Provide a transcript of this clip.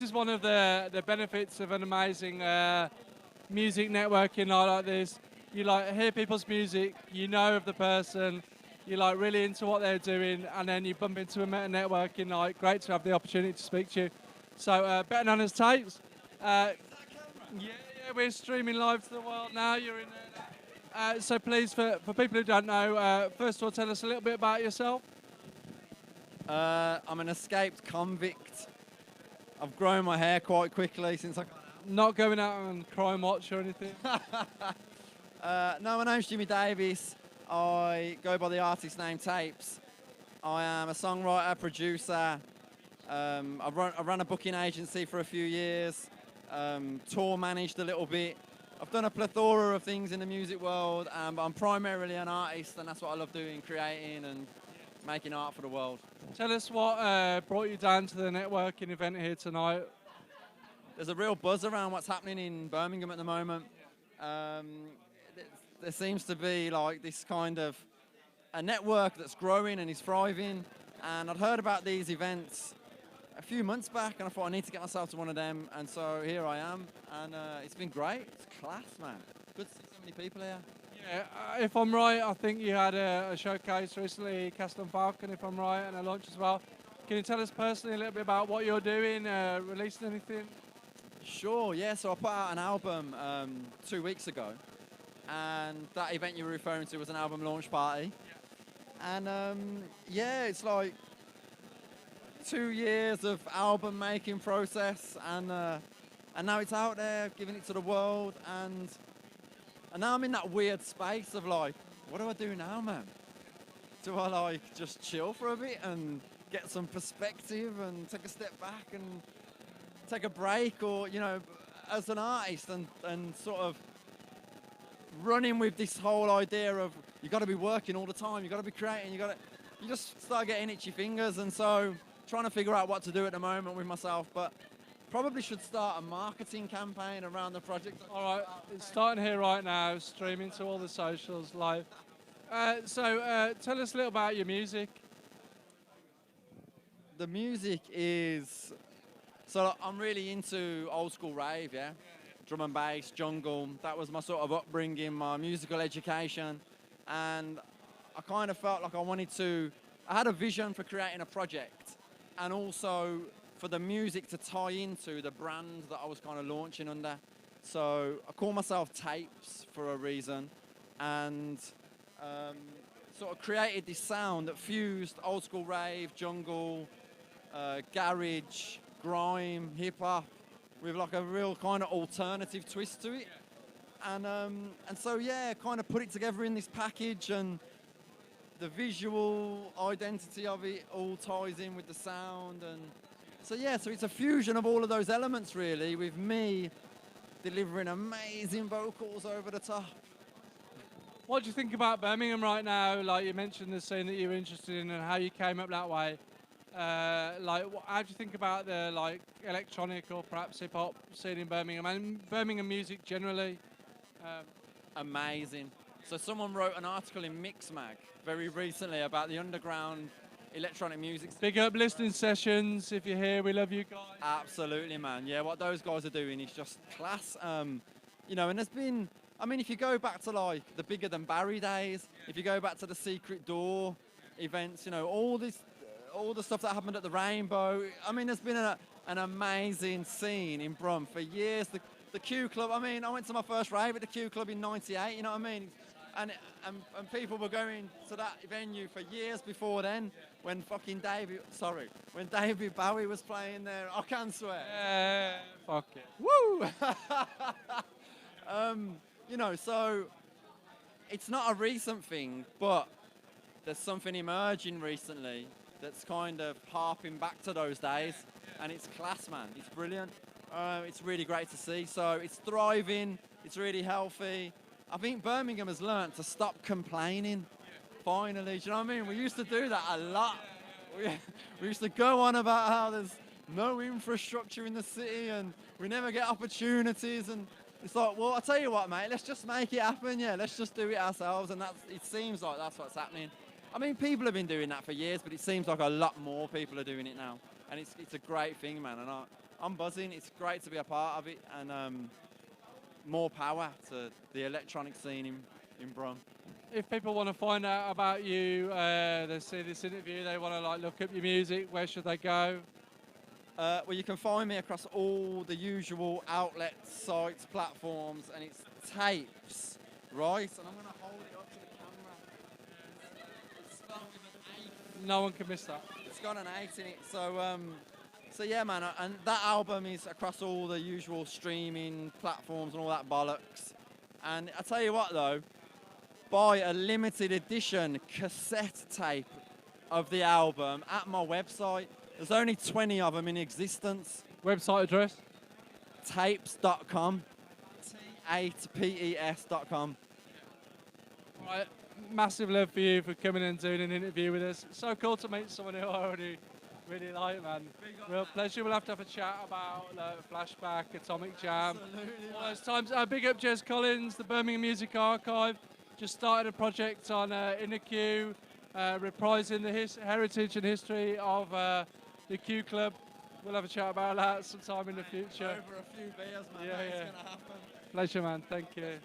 is one of the benefits of an amazing music networking night like this. You like hear people's music, you know of the person, you're like really into what they're doing, and then you bump into them at a networking night. Great to have the opportunity to speak to you. So, better known as T8PES. Yeah, we're streaming live to the world now. You're in there now. So please, for people who don't know, first of all, tell us a little bit about yourself. I'm an escaped convict. I've grown my hair quite quickly since I got out. Not going out on crime watch or anything. No, my name's Jimmy Davis. I go by the artist name T8PES. I am a songwriter, producer. I ran a booking agency for a few years. Tour managed a little bit. I've done a plethora of things in the music world, but I'm primarily an artist, and that's what I love doing, creating and making art for the world. Tell us what brought you down to the networking event here tonight. There's a real buzz around what's happening in Birmingham at the moment. There seems to be like this kind of a network that's growing and is thriving. And I'd heard about these events a few months back, and I thought I need to get myself to one of them. And so here I am, and it's been great. It's class, man. Good to see so many people here. Yeah, if I'm right, I think you had a showcase recently, Castle and Falcon, if I'm right, and a launch as well. Can you tell us personally a little bit about what you're doing, releasing anything? Sure, yeah. So I put out an album 2 weeks ago, and that event you were referring to was an album launch party. Yeah. And yeah, it's like 2 years of album making process, and now it's out there, giving it to the world, and now I'm in that weird space of like, what do I do now, man? Do I like just chill for a bit and get some perspective and take a step back and take a break, or, you know, as an artist and sort of running with this whole idea of you got to be working all the time, you got to be creating, you just start getting itchy fingers, and so trying to figure out what to do at the moment with myself, but probably should start a marketing campaign around the project. All right, it's starting here right now, streaming to all the socials live. So tell us a little about your music. The music is, so I'm really into old school rave, yeah? Drum and bass, jungle. That was my sort of upbringing, my musical education. And I kind of felt like I had a vision for creating a project, and also for the music to tie into the brand that I was kind of launching under. So I call myself T8PES for a reason, and sort of created this sound that fused old school rave, jungle, garage, grime, hip hop, with like a real kind of alternative twist to it. And so yeah, kind of put it together in this package, and the visual identity of it all ties in with the sound. And so yeah, so it's a fusion of all of those elements really, with me delivering amazing vocals over the top. What do you think about Birmingham right now? Like you mentioned the scene that you're interested in and how you came up that way. How do you think about the like electronic or perhaps hip hop scene in Birmingham and Birmingham music generally? Amazing. So someone wrote an article in Mixmag very recently about the underground electronic music. Big up listening sessions. If you're here, we love you guys. Absolutely, man. Yeah, what those guys are doing is just class. You know, and there's been, I mean, if you go back to like the Bigger Than Barry days, if you go back to the Secret Door events, you know, all the stuff that happened at the Rainbow. I mean, there's been an amazing scene in Brum for years. The Q Club, I mean, I went to my first rave at the Q Club in '98, you know what I mean? And people were going to that venue for years before then, when when David Bowie was playing there. I can swear. Yeah, fuck it. Woo! You know, so it's not a recent thing, but there's something emerging recently that's kind of harping back to those days, and it's class, man. It's brilliant. It's really great to see. So it's thriving. It's really healthy. I think Birmingham has learnt to stop complaining. Finally, do you know what I mean? We used to do that a lot. We used to go on about how there's no infrastructure in the city and we never get opportunities, and it's like, well, I tell you what, mate, let's just make it happen. Yeah, let's just do it ourselves, and it seems like that's what's happening. I mean, people have been doing that for years, but it seems like a lot more people are doing it now, and it's a great thing, man. And I'm buzzing. It's great to be a part of it, and more power to the electronic scene in Brum. If people want to find out about you, they see this interview, they want to like look up your music, where should they go? Well, you can find me across all the usual outlets, sites, platforms, and it's T8PES, right? And I'm going to hold it up to the camera. It's spelled with an 8. No one can miss that. It's got an 8 in it. So yeah, man. And that album is across all the usual streaming platforms and all that bollocks. And I tell you what, though, buy a limited edition cassette tape of the album at my website. There's only 20 of them in existence. Website address? T8PES.com. T8PES.com. Right, massive love for you for coming and doing an interview with us. So cool to meet someone who I already really like, man. Real pleasure. We'll have to have a chat about Flashback, Atomic Jam, all those times. Big up Jez Collins, the Birmingham Music Archive. Just started a project on Inner Q, reprising the heritage and history of the Q Club. We'll have a chat about that sometime in the future. Over a few beers, man. Yeah, It's yeah. going to happen. Pleasure, man. Thank you.